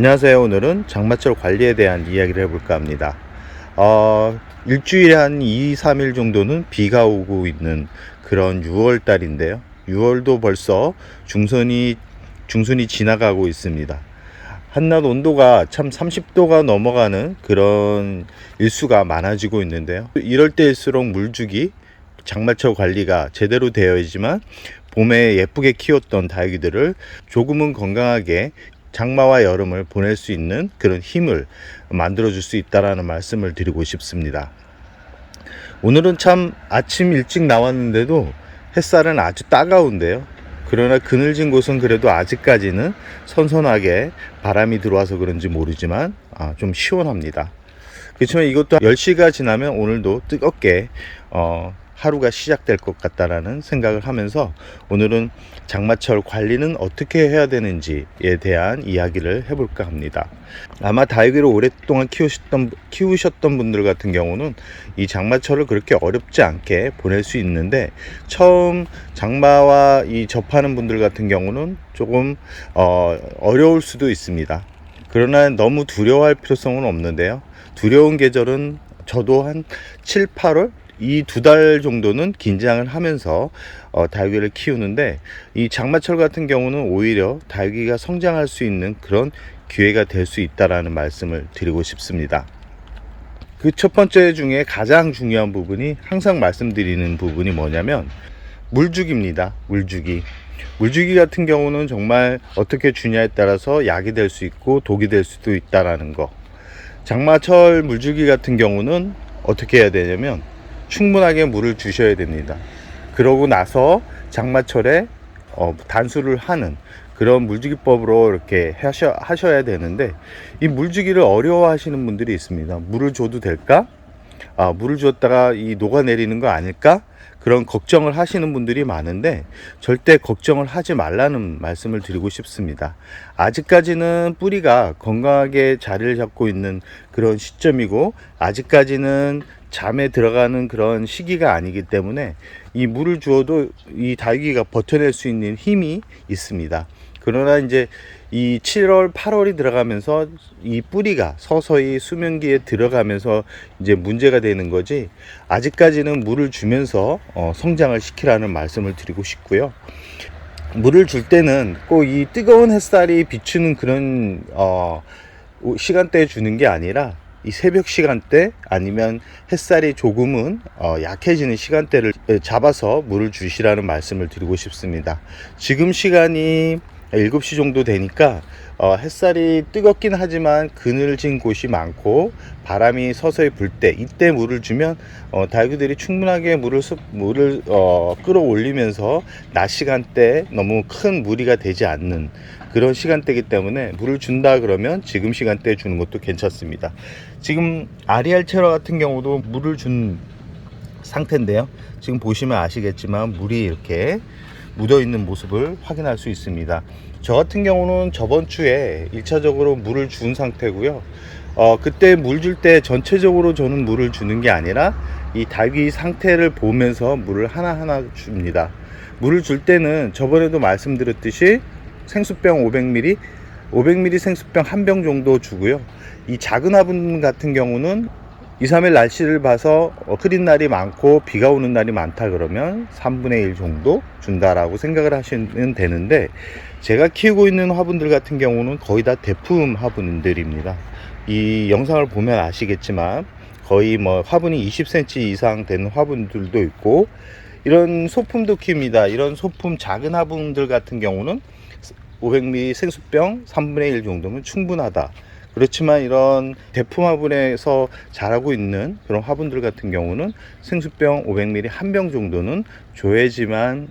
안녕하세요. 오늘은 장마철 관리에 대한 이야기를 해볼까 합니다. 일주일에 한 2, 3일 정도는 비가 오고 있는 그런 6월 달인데요. 6월도 벌써 중순이 지나가고 있습니다. 한낮 온도가 참 30도가 넘어가는 그런 일수가 많아지고 있는데요. 이럴 때일수록 물주기, 장마철 관리가 제대로 되어야지만 봄에 예쁘게 키웠던 다육이들을 조금은 건강하게 장마와 여름을 보낼 수 있는 그런 힘을 만들어 줄 수 있다라는 말씀을 드리고 싶습니다. 오늘은 참 아침 일찍 나왔는데도 햇살은 아주 따가운데요. 그러나 그늘진 곳은 그래도 아직까지는 선선하게 바람이 들어와서 그런지 모르지만 좀 시원합니다. 그렇지만 이것도 10시가 지나면 오늘도 뜨겁게 하루가 시작될 것 같다라는 생각을 하면서 오늘은 장마철 관리는 어떻게 해야 되는지에 대한 이야기를 해볼까 합니다. 아마 다육이를 오랫동안 키우셨던 분들 같은 경우는 이 장마철을 그렇게 어렵지 않게 보낼 수 있는데, 처음 장마와 접하는 분들 같은 경우는 조금 어려울 수도 있습니다. 그러나 너무 두려워할 필요성은 없는데요. 두려운 계절은 저도 한 7, 8월 이 2달 정도는 긴장을 하면서 다육이를 키우는데, 이 장마철 같은 경우는 오히려 다육이가 성장할 수 있는 그런 기회가 될 수 있다라는 말씀을 드리고 싶습니다. 그 첫 번째 중에 가장 중요한 부분이, 항상 말씀드리는 부분이 뭐냐면 물주기입니다. 물주기 같은 경우는 정말 어떻게 주냐에 따라서 약이 될 수 있고 독이 될 수도 있다라는 거. 장마철 물주기 같은 경우는 어떻게 해야 되냐면 충분하게 물을 주셔야 됩니다. 그러고 나서 장마철에 단수를 하는 그런 물주기법으로 이렇게 하셔야 되는데, 이 물주기를 어려워하시는 분들이 있습니다. 물을 줘도 될까? 물을 줬다가 녹아내리는 거 아닐까? 그런 걱정을 하시는 분들이 많은데, 절대 걱정을 하지 말라는 말씀을 드리고 싶습니다. 아직까지는 뿌리가 건강하게 자리를 잡고 있는 그런 시점이고, 아직까지는 잠에 들어가는 그런 시기가 아니기 때문에 이 물을 주어도 이 다육이가 버텨낼 수 있는 힘이 있습니다. 그러나 이제 이 7월, 8월이 들어가면서 이 뿌리가 서서히 수면기에 들어가면서 이제 문제가 되는 거지, 아직까지는 물을 주면서 성장을 시키라는 말씀을 드리고 싶고요. 물을 줄 때는 꼭 이 뜨거운 햇살이 비추는 그런 시간대에 주는 게 아니라 이 새벽 시간대, 아니면 햇살이 조금은 약해지는 시간대를 잡아서 물을 주시라는 말씀을 드리고 싶습니다. 지금 시간이 7시 정도 되니까 햇살이 뜨겁긴 하지만 그늘진 곳이 많고 바람이 서서히 불 때, 이때 물을 주면 다육이들이 충분하게 물을 끌어올리면서 낮 시간대 너무 큰 무리가 되지 않는 그런 시간대이기 때문에 물을 준다 그러면 지금 시간대에 주는 것도 괜찮습니다. 지금 아리알 체러 같은 경우도 물을 준 상태인데요. 지금 보시면 아시겠지만 물이 이렇게 묻어 있는 모습을 확인할 수 있습니다. 저 같은 경우는 저번 주에 1차적으로 물을 준 상태고요. 그때 물 줄 때 전체적으로 저는 물을 주는 게 아니라 이 다육이 상태를 보면서 물을 하나하나 줍니다. 물을 줄 때는 저번에도 말씀드렸듯이 생수병 500ml 생수병 한 병 정도 주고요. 이 작은 화분 같은 경우는 2, 3일 날씨를 봐서 흐린 날이 많고 비가 오는 날이 많다 그러면 3분의 1 정도 준다라고 생각을 하시면 되는데, 제가 키우고 있는 화분들 같은 경우는 거의 다 대품 화분들입니다. 이 영상을 보면 아시겠지만 거의 화분이 20cm 이상 되는 화분들도 있고, 이런 소품도 키웁니다. 이런 소품 작은 화분들 같은 경우는 500ml 생수병 3분의 1 정도면 충분하다. 그렇지만 이런 대품 화분에서 자라고 있는 그런 화분들 같은 경우는 생수병 500ml 한 병 정도는 줘야지만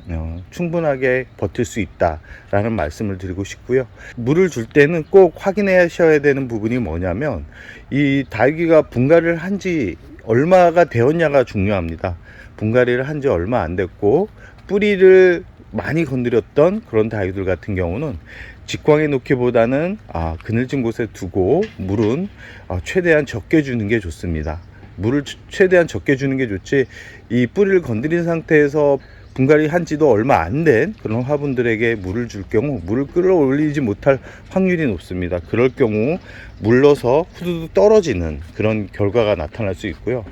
충분하게 버틸 수 있다라는 말씀을 드리고 싶고요. 물을 줄 때는 꼭 확인하셔야 되는 부분이 뭐냐면, 이 다육이가 분갈이를 한지 얼마가 되었냐가 중요합니다. 분갈이를 한지 얼마 안 됐고 뿌리를 많이 건드렸던 그런 다육이들 같은 경우는 직광에 놓기보다는 그늘진 곳에 두고 물은 최대한 적게 주는 게 좋습니다. 물을 최대한 적게 주는 게 좋지, 이 뿌리를 건드린 상태에서 분갈이 한 지도 얼마 안 된 그런 화분들에게 물을 줄 경우 물을 끌어올리지 못할 확률이 높습니다. 그럴 경우 물러서 후두두 떨어지는 그런 결과가 나타날 수 있고요.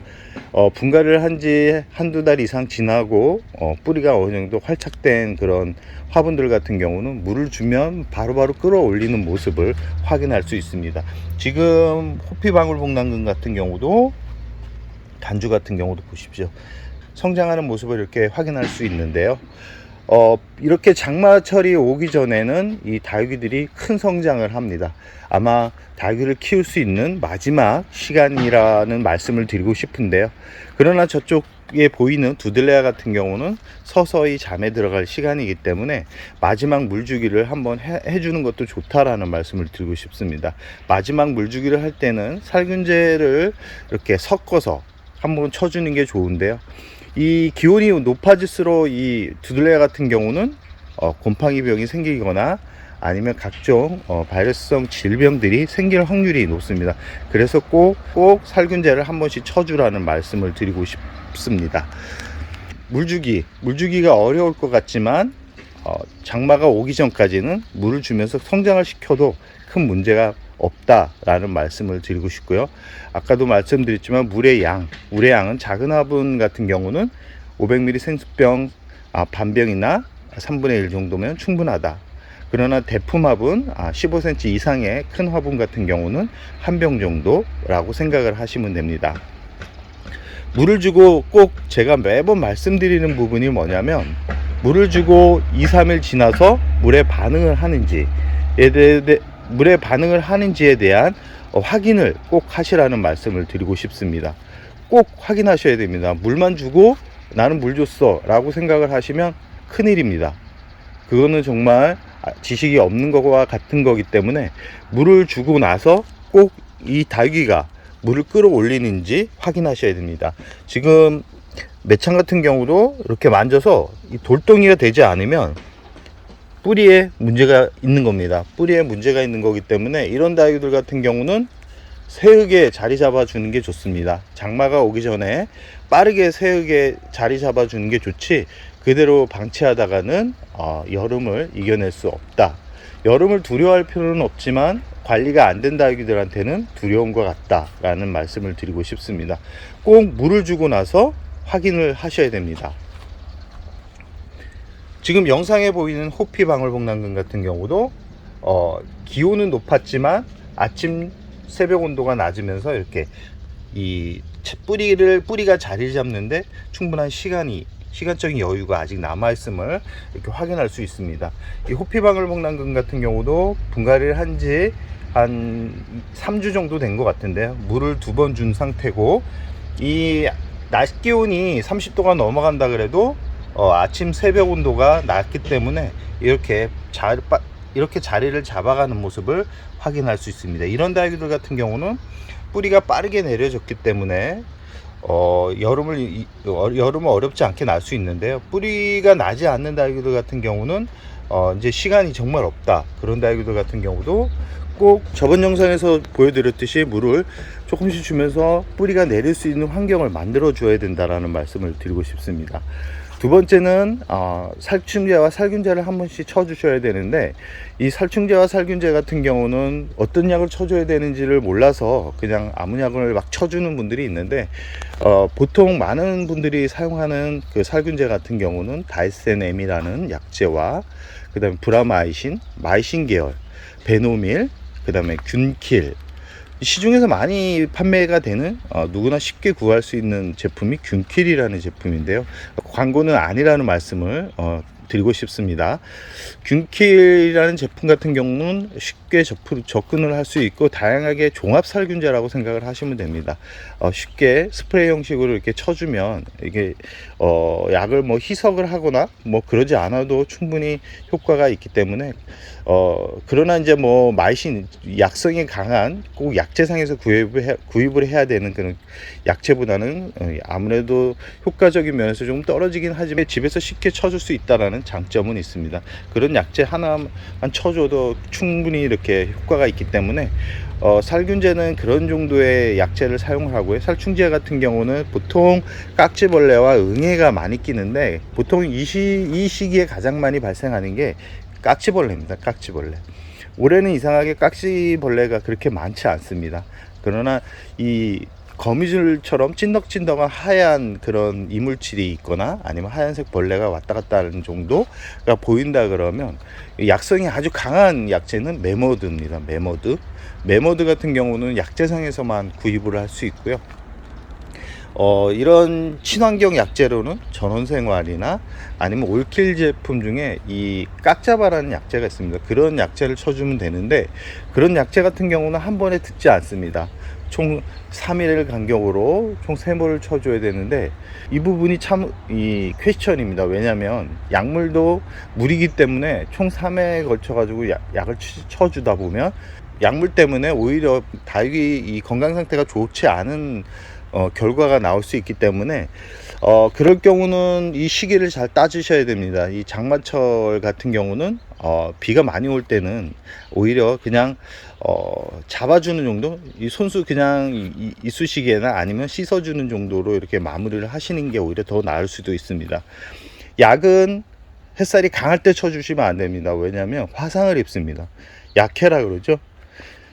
분갈이를 한 지 한두 달 이상 지나고 뿌리가 어느 정도 활착된 그런 화분들 같은 경우는 물을 주면 바로바로 끌어올리는 모습을 확인할 수 있습니다. 지금 호피방울복랑금 같은 경우도, 단주 같은 경우도 보십시오. 성장하는 모습을 이렇게 확인할 수 있는데요. 이렇게 장마철이 오기 전에는 이 다육이들이 큰 성장을 합니다. 아마 다육이를 키울 수 있는 마지막 시간이라는 말씀을 드리고 싶은데요. 그러나 저쪽에 보이는 두들레아 같은 경우는 서서히 잠에 들어갈 시간이기 때문에 마지막 물주기를 한번 해주는 것도 좋다라는 말씀을 드리고 싶습니다. 마지막 물주기를 할 때는 살균제를 이렇게 섞어서 한번 쳐주는 게 좋은데요. 이 기온이 높아질수록 이 두들레아 같은 경우는 곰팡이 병이 생기거나 아니면 각종 바이러스성 질병들이 생길 확률이 높습니다. 그래서 꼭 살균제를 한 번씩 쳐주라는 말씀을 드리고 싶습니다. 물주기가 어려울 것 같지만 장마가 오기 전까지는 물을 주면서 성장을 시켜도 큰 문제가 없다라는 말씀을 드리고 싶고요. 아까도 말씀드렸지만 물의 양은 작은 화분 같은 경우는 500ml 생수병 반병이나 3분의 1 정도면 충분하다. 그러나 대품 화분 15cm 이상의 큰 화분 같은 경우는 한 병 정도라고 생각을 하시면 됩니다. 물을 주고 꼭 제가 매번 말씀드리는 부분이 뭐냐면, 물을 주고 2-3일 지나서 물에 반응을 하는지에 대한 확인을 꼭 하시라는 말씀을 드리고 싶습니다. 꼭 확인하셔야 됩니다. 물만 주고 나는 물 줬어 라고 생각을 하시면 큰일입니다. 그거는 정말 지식이 없는 것과 같은 거기 때문에 물을 주고 나서 꼭 이 다육이가 물을 끌어올리는지 확인하셔야 됩니다. 지금 매창 같은 경우도 이렇게 만져서 이 돌덩이가 되지 않으면 뿌리에 문제가 있는 겁니다. 뿌리에 문제가 있는 거기 때문에 이런 다육이들 같은 경우는 새흙에 자리 잡아 주는 게 좋습니다. 장마가 오기 전에 빠르게 새흙에 자리 잡아 주는 게 좋지, 그대로 방치하다가는 여름을 이겨낼 수 없다. 여름을 두려워할 필요는 없지만 관리가 안 된 다육이들한테는 두려운 것 같다 라는 말씀을 드리고 싶습니다. 꼭 물을 주고 나서 확인을 하셔야 됩니다. 지금 영상에 보이는 호피방울복랑금 같은 경우도 기온은 높았지만 아침 새벽 온도가 낮으면서 이렇게 이 뿌리가 자리를 잡는데 충분한 시간적인 여유가 아직 남아있음을 이렇게 확인할 수 있습니다. 이 호피방울복랑금 같은 경우도 분갈이를 한 지 한 3주 정도 된 것 같은데요. 물을 2번 준 상태고, 이 낮 기온이 30도가 넘어간다 그래도 아침 새벽 온도가 낮기 때문에 이렇게 자리를 잡아가는 모습을 확인할 수 있습니다. 이런 다육이들 같은 경우는 뿌리가 빠르게 내려졌기 때문에 여름을 어렵지 않게 날 수 있는데요. 뿌리가 나지 않는 다육이들 같은 경우는 이제 시간이 정말 없다. 그런 다육이들 같은 경우도 꼭 저번 영상에서 보여드렸듯이 물을 조금씩 주면서 뿌리가 내릴 수 있는 환경을 만들어 줘야 된다라는 말씀을 드리고 싶습니다. 두 번째는 살충제와 살균제를 한 번씩 쳐주셔야 되는데, 이 살충제와 살균제 같은 경우는 어떤 약을 쳐줘야 되는지를 몰라서 그냥 아무 약을 막 쳐주는 분들이 있는데, 보통 많은 분들이 사용하는 그 살균제 같은 경우는 다이센엠이라는 약제와 그 다음에 브라마이신, 마이신 계열, 베노밀, 그 다음에 균킬, 시중에서 많이 판매가 되는 누구나 쉽게 구할 수 있는 제품이 균킬이라는 제품인데요. 광고는 아니라는 말씀을 드리고 싶습니다. 균킬이라는 제품 같은 경우는 쉽게 접근을 할 수 있고 다양하게 종합 살균제라고 생각을 하시면 됩니다. 쉽게 스프레이 형식으로 이렇게 쳐주면 이게 약을 뭐 희석을 하거나 뭐 그러지 않아도 충분히 효과가 있기 때문에 그러나 이제 뭐 마이신 약성이 강한 꼭 약재상에서 구입을 해야 되는 그런 약재보다는 아무래도 효과적인 면에서 좀 떨어지긴 하지만 집에서 쉽게 쳐줄 수 있다라는 장점은 있습니다. 그런 약재 하나만 쳐줘도 충분히 이렇게 이렇게 효과가 있기 때문에 살균제는 그런 정도의 약재를 사용을 하고요. 살충제 같은 경우는 보통 깍지벌레와 응애가 많이 끼는데, 보통 이 시기에 가장 많이 발생하는 게 깍지벌레입니다. 깍지벌레. 올해는 이상하게 깍지벌레가 그렇게 많지 않습니다. 그러나 이 거미줄처럼 찐덕찐덕한 하얀 그런 이물질이 있거나 아니면 하얀색 벌레가 왔다 갔다 하는 정도가 보인다 그러면, 약성이 아주 강한 약재는 메머드입니다. 메머드 같은 경우는 약재상에서만 구입을 할 수 있고요. 이런 친환경 약재로는 전원생활이나 아니면 올킬 제품 중에 이 깍자바라는 약재가 있습니다. 그런 약재를 쳐주면 되는데, 그런 약재 같은 경우는 한 번에 듣지 않습니다. 총 3일 간격으로 총 3번을 쳐줘야 되는데, 이 부분이 참 퀘스천입니다. 왜냐하면 약물도 물이기 때문에 총 3회에 걸쳐 가지고 약을 쳐주다 보면 약물 때문에 오히려 닭이 이 건강 상태가 좋지 않은 결과가 나올 수 있기 때문에, 그럴 경우는 이 시기를 잘 따지셔야 됩니다. 이 장마철 같은 경우는 비가 많이 올 때는 오히려 그냥 잡아주는 정도, 이 손수 그냥 이쑤시개나 아니면 씻어주는 정도로 이렇게 마무리를 하시는 게 오히려 더 나을 수도 있습니다. 약은 햇살이 강할 때 쳐주시면 안 됩니다. 왜냐하면 화상을 입습니다. 약해라 그러죠.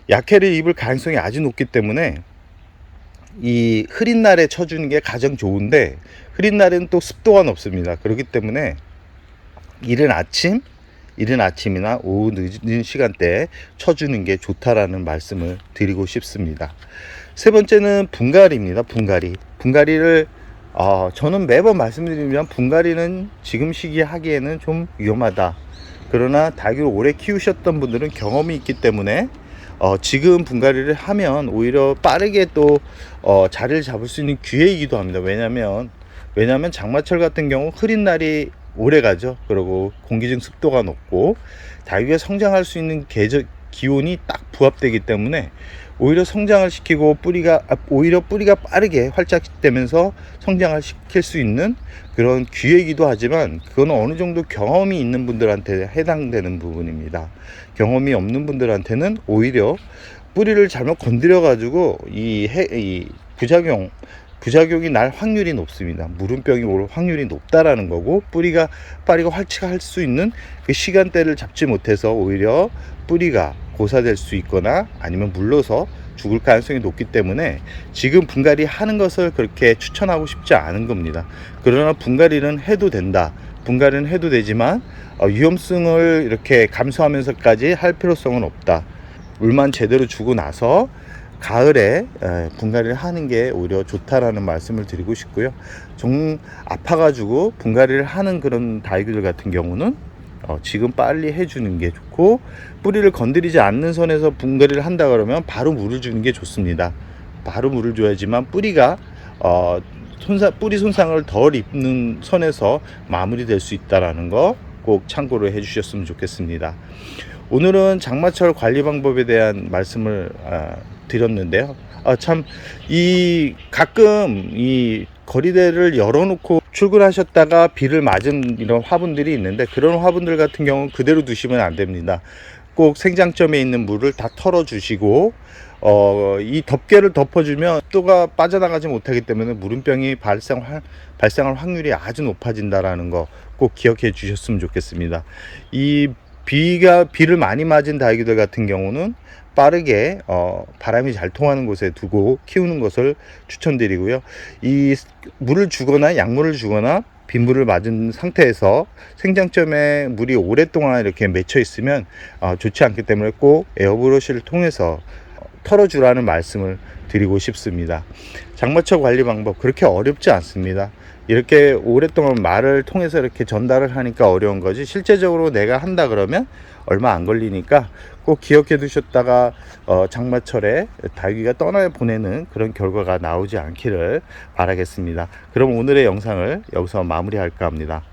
약해를 입을 가능성이 아주 높기 때문에 이 흐린 날에 쳐주는 게 가장 좋은데, 흐린 날에는 또 습도가 높습니다. 그렇기 때문에 이른 아침이나 오후 늦은 시간대에 쳐주는 게 좋다라는 말씀을 드리고 싶습니다. 세 번째는 분갈이입니다. 분갈이를 저는 매번 말씀드리면, 분갈이는 지금 시기에 하기에는 좀 위험하다. 그러나 닭을 오래 키우셨던 분들은 경험이 있기 때문에 지금 분갈이를 하면 오히려 빠르게 또 자리를 잡을 수 있는 기회이기도 합니다. 왜냐면 장마철 같은 경우 흐린 날이 오래 가죠. 그리고 공기 중 습도가 높고 닭이 성장할 수 있는 기온이 딱 부합되기 때문에 오히려 성장을 시키고 오히려 뿌리가 빠르게 활짝되면서 성장을 시킬 수 있는 그런 기회이기도 하지만, 그건 어느 정도 경험이 있는 분들한테 해당되는 부분입니다. 경험이 없는 분들한테는 오히려 뿌리를 잘못 건드려 가지고 이 부작용이 날 확률이 높습니다. 무름병이 올 확률이 높다라는 거고, 뿌리가 빠르게 활치할 수 있는 그 시간대를 잡지 못해서 오히려 뿌리가 고사될 수 있거나 아니면 물러서 죽을 가능성이 높기 때문에 지금 분갈이 하는 것을 그렇게 추천하고 싶지 않은 겁니다. 그러나 분갈이는 해도 된다. 분갈이는 해도 되지만 위험성을 이렇게 감수하면서까지 할 필요성은 없다. 물만 제대로 주고 나서 가을에 분갈이를 하는 게 오히려 좋다라는 말씀을 드리고 싶고요. 좀 아파가지고 분갈이를 하는 그런 다이들 같은 경우는 지금 빨리 해주는 게 좋고, 뿌리를 건드리지 않는 선에서 분갈이를 한다 그러면 바로 물을 주는 게 좋습니다. 바로 물을 줘야지만 뿌리가 뿌리 손상을 덜 입는 선에서 마무리될 수 있다라는 거 꼭 참고로 해주셨으면 좋겠습니다. 오늘은 장마철 관리 방법에 대한 말씀을 드렸는데요. 가끔 이 거리대를 열어놓고 출근하셨다가 비를 맞은 이런 화분들이 있는데, 그런 화분들 같은 경우는 그대로 두시면 안 됩니다. 꼭 생장점에 있는 물을 다 털어 주시고, 이 덮개를 덮어주면 습도가 빠져나가지 못하기 때문에 무름병이 발생할 확률이 아주 높아진다라는 거 꼭 기억해 주셨으면 좋겠습니다. 비를 많이 맞은 다이기들 같은 경우는 빠르게 바람이 잘 통하는 곳에 두고 키우는 것을 추천드리고요. 이 물을 주거나 약물을 주거나 빗물을 맞은 상태에서 생장점에 물이 오랫동안 이렇게 맺혀 있으면 좋지 않기 때문에 꼭 에어브러시를 통해서 털어주라는 말씀을 드리고 싶습니다. 장마철 관리 방법 그렇게 어렵지 않습니다. 이렇게 오랫동안 말을 통해서 이렇게 전달을 하니까 어려운 거지, 실제적으로 내가 한다 그러면 얼마 안 걸리니까 꼭 기억해 두셨다가 장마철에 닭이가 떠나보내는 그런 결과가 나오지 않기를 바라겠습니다. 그럼 오늘의 영상을 여기서 마무리할까 합니다.